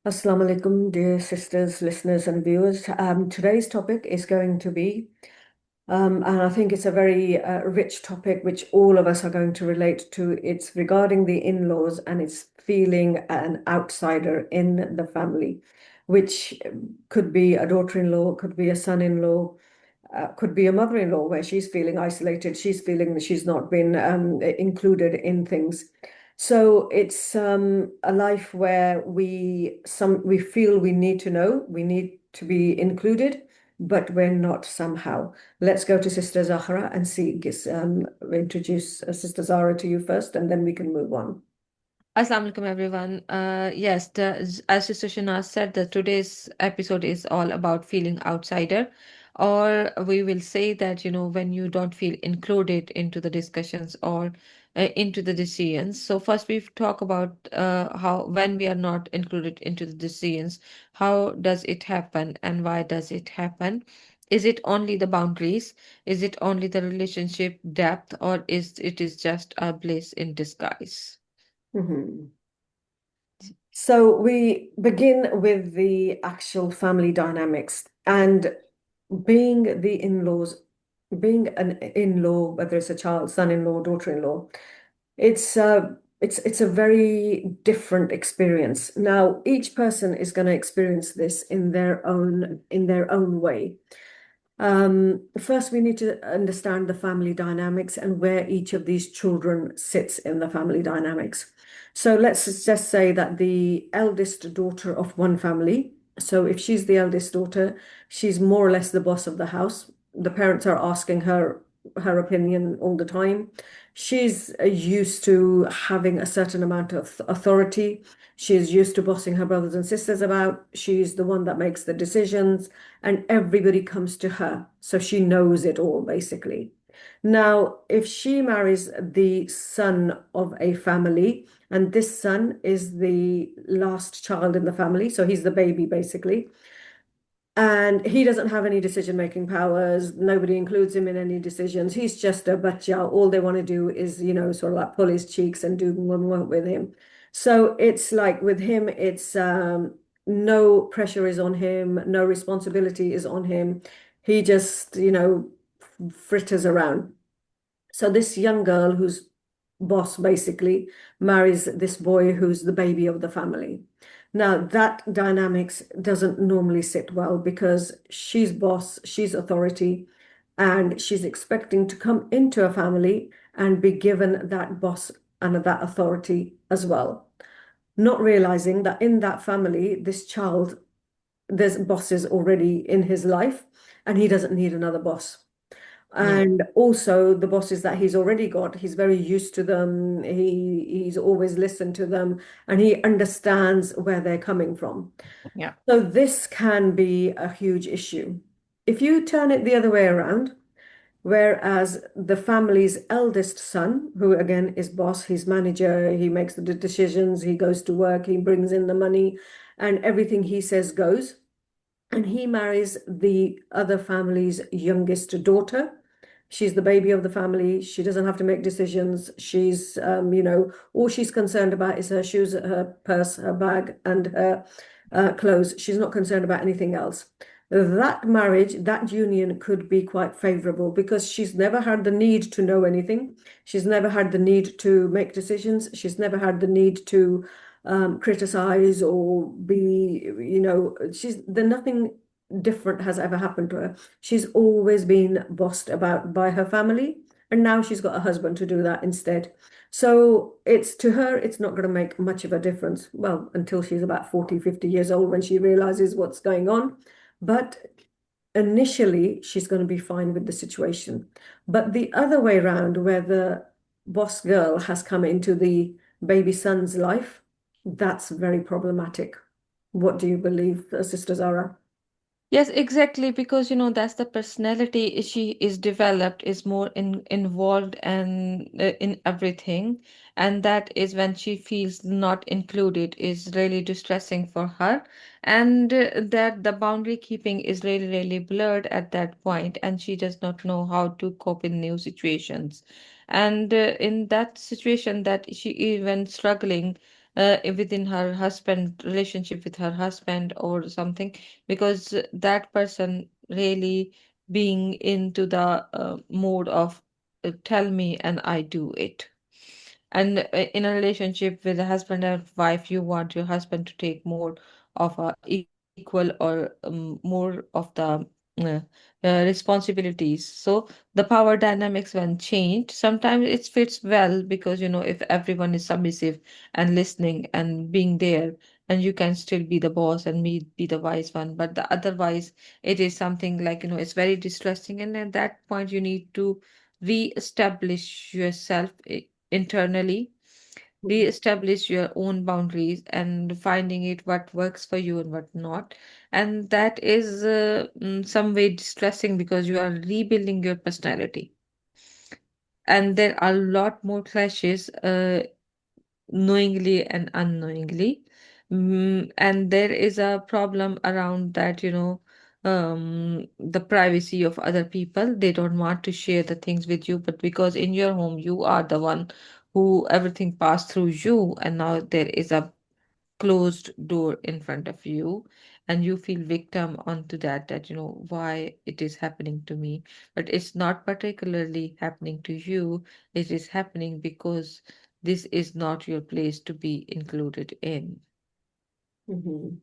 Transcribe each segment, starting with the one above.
Assalamu alaikum, dear sisters, listeners, and viewers. Today's topic is going to be, and I think it's a very rich topic which all of us are going to relate to. It's regarding the in-laws and it's feeling an outsider in the family, which could be a daughter-in-law, could be a son-in-law, could be a mother-in-law where she's feeling isolated, she's feeling that she's not been included in things. So it's a life where we feel we need to know, we need to be included, but we're not somehow. Let's go to Sister Zahra and introduce Sister Zahra to you first, and then we can move on. Assalamu alaikum everyone. Yes, as Sister Shana said, that today's episode is all about feeling outsider, or we will say that, when you don't feel included into the discussions or into the decisions. So first we talk about how when we are not included into the decisions, how does it happen and why does it happen? Is it only the boundaries? Is it only the relationship depth, or is it is just a bliss in disguise? Mhm. So we begin with the actual family dynamics and being the in-laws, being an in-law, whether it's a child, son-in-law, daughter-in-law, it's a very different experience. Now, each person is going to experience this in their own way. First, we need to understand the family dynamics and where each of these children sits in the family dynamics. So let's just say that the eldest daughter of one family, so if she's the eldest daughter, she's more or less the boss of the house. The parents are asking her opinion all the time. She's used to having a certain amount of authority. She's used to bossing her brothers and sisters about. She's the one that makes the decisions and everybody comes to her. So she knows it all, basically. Now, if she marries the son of a family, and this son is the last child in the family, so he's the baby, basically, and he doesn't have any decision-making powers, nobody includes him in any decisions. He's just a bachya. All they want to do is, sort of like pull his cheeks and do what with him. So it's like with him, it's no pressure is on him, no responsibility is on him. He just, fritters around. So this young girl who's boss basically marries this boy who's the baby of the family. Now that dynamics doesn't normally sit well because she's boss, she's authority, and she's expecting to come into a family and be given that boss and that authority as well. Not realizing that in that family, this child, there's bosses already in his life, and he doesn't need another boss. Yeah. And also the bosses that he's already got, he's very used to them. He's always listened to them and he understands where they're coming from. Yeah. So this can be a huge issue. If you turn it the other way around, whereas the family's eldest son, who again is boss, he's manager, he makes the decisions, he goes to work, he brings in the money, and everything he says goes. And he marries the other family's youngest daughter. She's the baby of the family. She doesn't have to make decisions. All she's concerned about is her shoes, her purse, her bag, and her clothes. She's not concerned about anything else. That marriage, that union could be quite favorable because she's never had the need to know anything. She's never had the need to make decisions. She's never had the need to criticize or be, nothing different has ever happened to her. She's always been bossed about by her family, and now she's got a husband to do that instead. So it's to her, it's not going to make much of a difference. Well, until she's about 40, 50 years old when she realizes what's going on. But initially, she's going to be fine with the situation. But the other way around, where the boss girl has come into the baby son's life, that's very problematic. What do you believe, Sister Zara? Yes, exactly. Because that's the personality she is developed is more involved and in everything, and that is when she feels not included is really distressing for her, and that the boundary keeping is really really blurred at that point, and she does not know how to cope in new situations, and in that situation that she even struggling. within her husband relationship with her husband or something, because that person really being into the mode of tell me and I do it. And in a relationship with a husband and wife, you want your husband to take more of a equal or more of the uh, responsibilities. So the power dynamics when changed, sometimes it fits well because if everyone is submissive and listening and being there, and you can still be the boss and me be the wise one. But the otherwise, it is something like it's very distressing, and at that point, you need to re-establish yourself internally, Mhm. re-establish your own boundaries and finding it what works for you and what not. And that is some way distressing because you are rebuilding your personality. And there are a lot more clashes, knowingly and unknowingly. And there is a problem around that, the privacy of other people. They don't want to share the things with you, but because in your home you are the one who everything passed through you, and now there is a closed door in front of you, and you feel victim onto that why it is happening to me. But it's not particularly happening to you, it is happening because this is not your place to be included in. Mhm.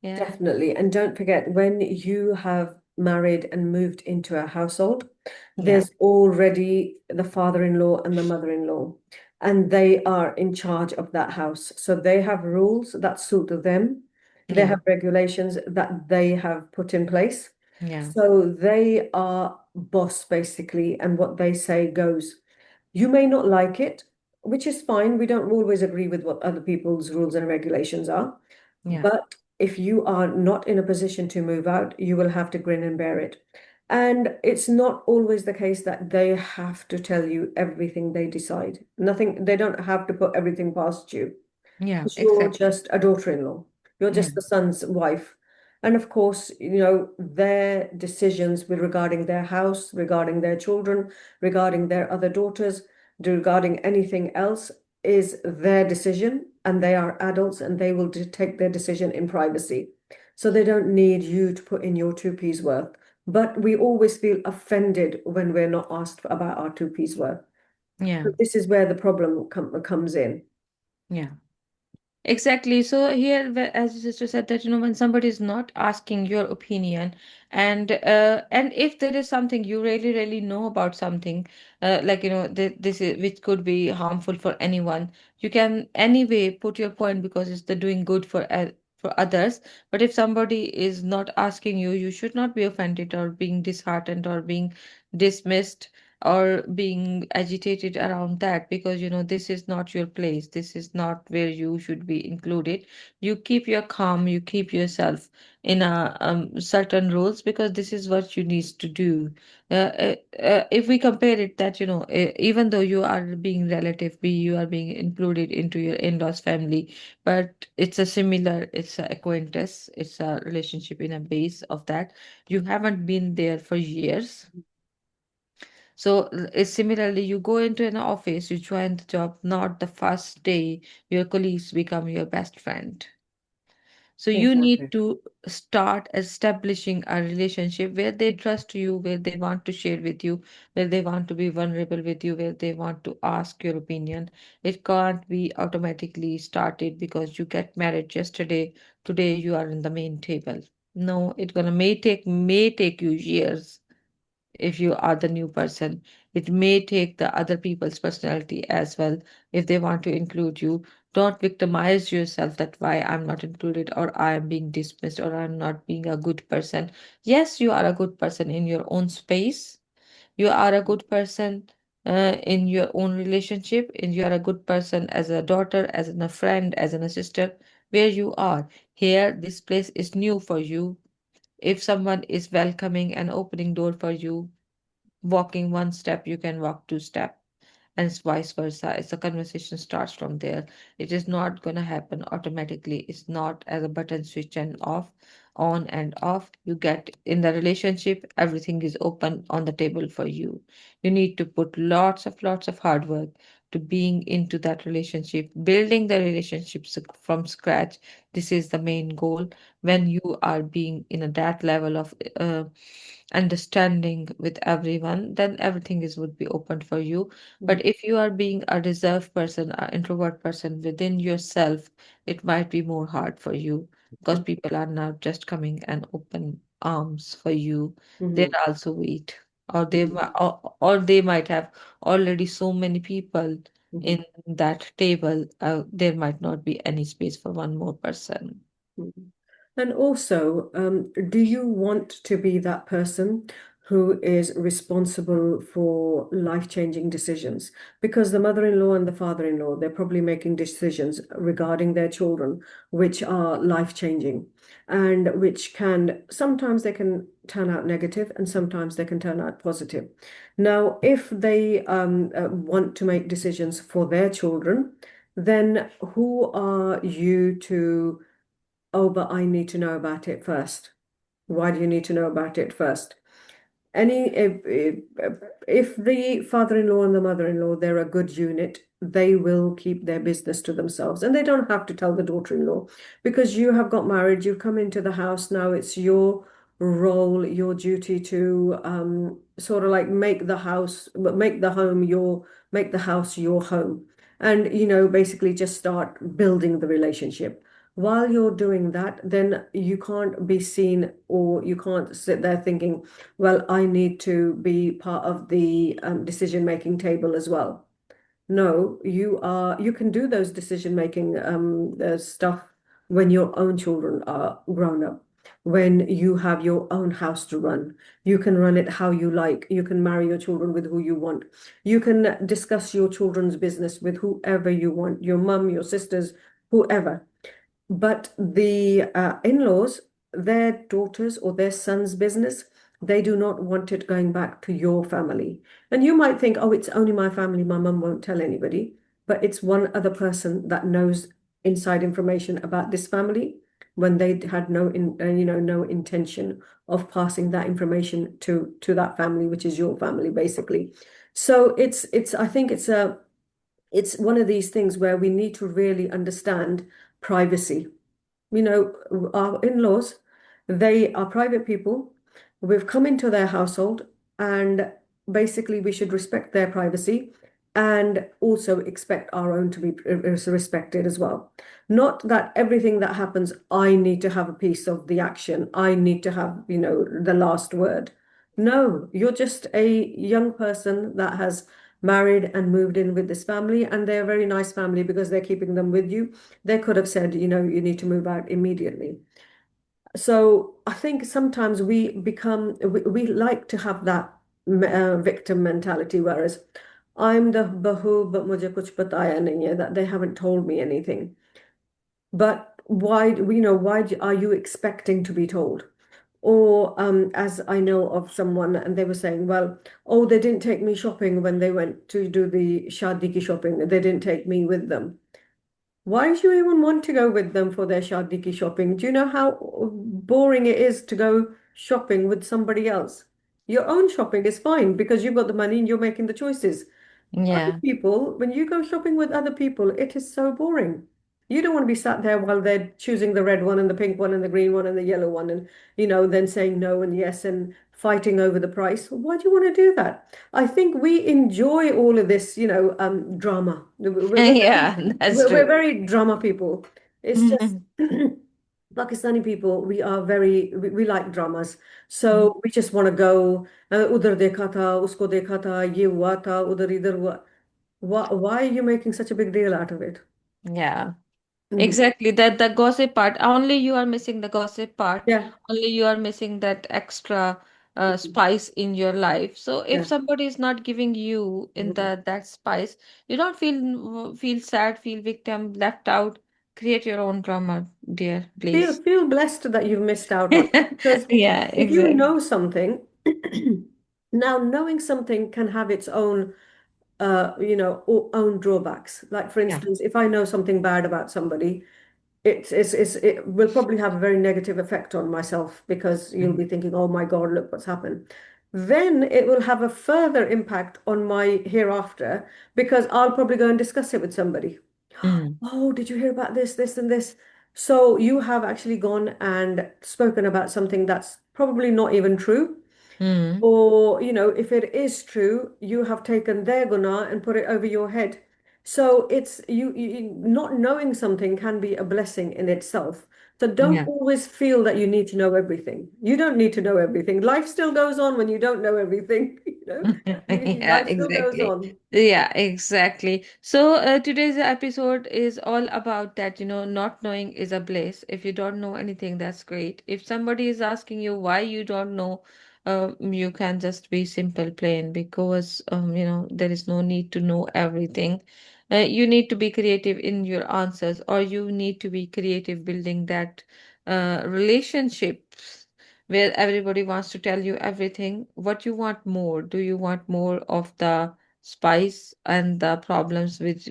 Yeah. Definitely. And don't forget, when you have married and moved into a household, Yeah. there's already the father-in-law and the mother-in-law, and they are in charge of that house. So they have rules that suit them. They Yeah. have regulations that they have put in place. Yeah. So they are boss basically, and what they say goes. You may not like it, which is fine. We don't always agree with what other people's rules and regulations are. Yeah. But if you are not in a position to move out, you will have to grin and bear it. And it's not always the case that they have to tell you everything they decide. Nothing, they don't have to put everything past you. Yeah, 'Cause you're exactly. just a daughter-in-law. You're Yeah. just the son's wife. And of course, their decisions with regarding their house, regarding their children, regarding their other daughters, regarding anything else is their decision. And they are adults and they will take their decision in privacy. So they don't need you to put in your two p's worth. But we always feel offended when we're not asked about our two p's worth. Yeah. So this is where the problem comes in. Yeah. Exactly. So here, as your sister said, that when somebody is not asking your opinion, and if there is something you really really know about something, like this is which could be harmful for anyone, you can anyway put your point because it's the doing good for others. But if somebody is not asking you, you should not be offended or being disheartened or being dismissed or being agitated around that, because this is not your place, this is not where you should be included. You keep your calm, you keep yourself in a certain rules, because this is what you need to do. If we compare it that even though you are being relative, you are being included into your in-laws family, but it's a acquaintance, it's a relationship in a base of that. You haven't been there for years. So it's similarly, you go into an office, you join the job, not the first day your colleagues become your best friend. So you need Exactly. to start establishing a relationship where they trust you, where they want to share with you, where they want to be vulnerable with you, where they want to ask your opinion. It can't be automatically started because you get married yesterday, today you are in the main table. No, it gonna may take you years if you are the new person. It may take the other people's personality as well if they want to include you. Don't victimize yourself that why I'm not included or I am being dismissed or I'm not being a good person. Yes, you are a good person in your own space. You are a good person in your own relationship, and you are a good person as a daughter, as a friend, as a sister, where you are. Here, this place is new for you. If someone is welcoming and opening door for you, walking one step, you can walk two step, and it's vice versa. It's a conversation starts from there. It is not gonna happen automatically. It's not as a button switch and off, on and off. You get in the relationship, everything is open on the table for you. You need to put lots of hard work to being into that relationship, building the relationships from scratch. This is the main goal. When you are being in that level of understanding with everyone, then everything is would be open for you. Mm, But if you are being a reserved person, an introvert person within yourself, it might be more hard for you because mm, people are not just coming and open arms for you. They're mhm, also wait, or mhm, or they might have already so many people mhm, in that table. There might not be any space for one more person. mhm. And also, do you want to be that person who is responsible for life-changing decisions? Because the mother-in-law and the father-in-law, they're probably making decisions regarding their children, which are life-changing and which can sometimes they can turn out negative and sometimes they can turn out positive. Now, if they want to make decisions for their children, then who are you to? Oh, but I need to know about it first. Why do you need to know about it first? Any if the father-in-law and the mother-in-law, they're a good unit, they will keep their business to themselves, and they don't have to tell the daughter-in-law because you have got married, you've come into the house now. It's your role, your duty to sort of like make the house, make the home your, make the house your home, and basically just start building the relationship. While you're doing that, then you can't be seen or you can't sit there thinking, well, I need to be part of the decision-making table as well. No, you can do those decision-making stuff when your own children are grown up, when you have your own house to run. You can run it how you like. You can marry your children with who you want. You can discuss your children's business with whoever you want, your mum, your sisters, whoever. But the in-laws, their daughters or their son's business, they do not want it going back to your family. And you might think, oh, it's only my family, my mum won't tell anybody. But it's one other person that knows inside information about this family when they had no intention of passing that information to that family, which is your family, basically. So I think it's one of these things where we need to really understand privacy. Our in-laws, they are private people. We've come into their household, and basically we should respect their privacy and also expect our own to be respected as well. Not that everything that happens, I need to have a piece of the action. I need to have, the last word. No, you're just a young person that has married and moved in with this family, and they're a very nice family because they're keeping them with you. They could have said, you need to move out immediately. So I think sometimes we like to have that victim mentality, whereas I'm the bahu, but mujhe kuch bataya nahi hai, that they haven't told me anything. But why are you expecting to be told? Or as I know of someone, and they were saying, well, oh, they didn't take me shopping when they went to do the shadi ki shopping. They didn't take me with them. Why do you even want to go with them for their shadi ki shopping? Do you know how boring it is to go shopping with somebody else? Your own shopping is fine because you've got the money and you're making the choices. Other Yeah. people, when you go shopping with other people, it is so boring. You don't want to be sat there while they're choosing the red one and the pink one and the green one and the yellow one and, then saying no and yes and fighting over the price. Why do you want to do that? I think we enjoy all of this, drama. Yeah, that's We're true. very drama people. It's just Pakistani people, we like dramas. So we just want to go, उधर देखा था, उसको देखा था, ये हुआ था, उधर इधर हुआ. Why are you making such a big deal out of it? Yeah. Mhm. Exactly, that the gossip part. Only you are missing the gossip part. Yeah. Only you are missing that extra spice in your life. So if Yeah. somebody is not giving you in Mhm. that spice, you don't feel sad, feel victim, left out. Create your own drama, dear, please. Feel blessed that you've missed out on it because Yeah, if you exactly. know something, now knowing something can have its own own drawbacks. Like for Yeah. instance, if I know something bad about somebody, it will probably have a very negative effect on myself because you'll be thinking, oh my God, look what's happened. then it will have a further impact on my hereafter because I'll probably go and discuss it with somebody. Mm, Oh, did you hear about this, this, and this? So you have actually gone and spoken about something that's probably not even true. mm, Or, if it is true, you have taken their guna and put it over your head. So it's not knowing something can be a blessing in itself. So don't yeah. always feel that you need to know everything. You don't need to know everything. Life still goes on when you don't know everything, Yeah, Life still goes exactly. on. Yeah, exactly. So today's episode is all about that, not knowing is a bliss. If you don't know anything, that's great. If somebody is asking you why you don't know, you can just be simple, plain, because there is no need to know everything. You need to be creative in your answers, or you need to be creative building that relationships where everybody wants to tell you everything. What you want more? Do you want more of the spice and the problems with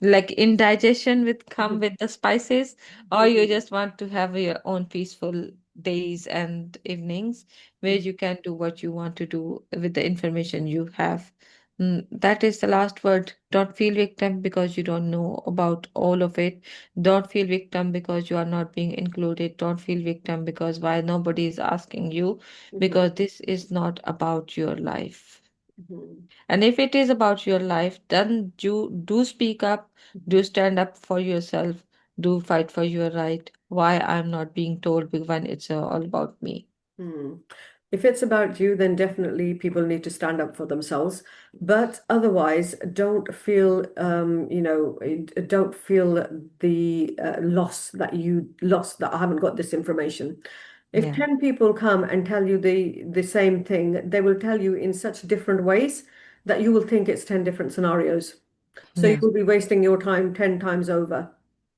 like indigestion with come with the spices, or you just want to have your own peaceful days and evenings where you can do what you want to do with the information you have? That is the last word. Don't feel victim because you don't know about all of it. Don't feel victim because you are not being included. Don't feel victim because why nobody is asking you, Mhm, because this is not about your life. mhm, And if it is about your life, then you do speak up, mhm, do stand up for yourself, do fight for your right. Why I'm not being told when it's all about me. mhm. If it's about you, then definitely people need to stand up for themselves. But otherwise, don't feel the loss that you lost that I haven't got this information. If Yeah. 10 people come and tell you the same thing, they will tell you in such different ways that you will think it's 10 different scenarios. So you Yeah. will be wasting your time 10 times over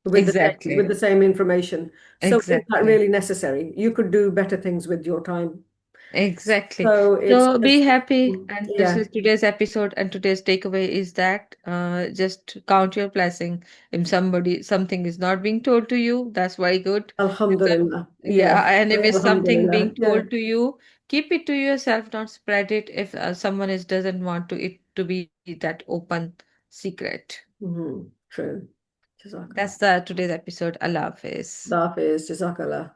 with Exactly. the same information. So is that Exactly. really necessary? You could do better things with your time. Exactly. So it's So be just, happy. And this yeah, is today's episode, and today's takeaway is that just count your blessing. If something is not being told to you, that's very good. If Alhamdulillah. yeah, Yes, and if it's something Alhamdulillah. being Yeah. told to you, keep it to yourself, don't spread it if someone is doesn't want it to be that open secret. True. Jazakallah. That's the today's episode. Allah Hafiz. Dafis, Jazakallah.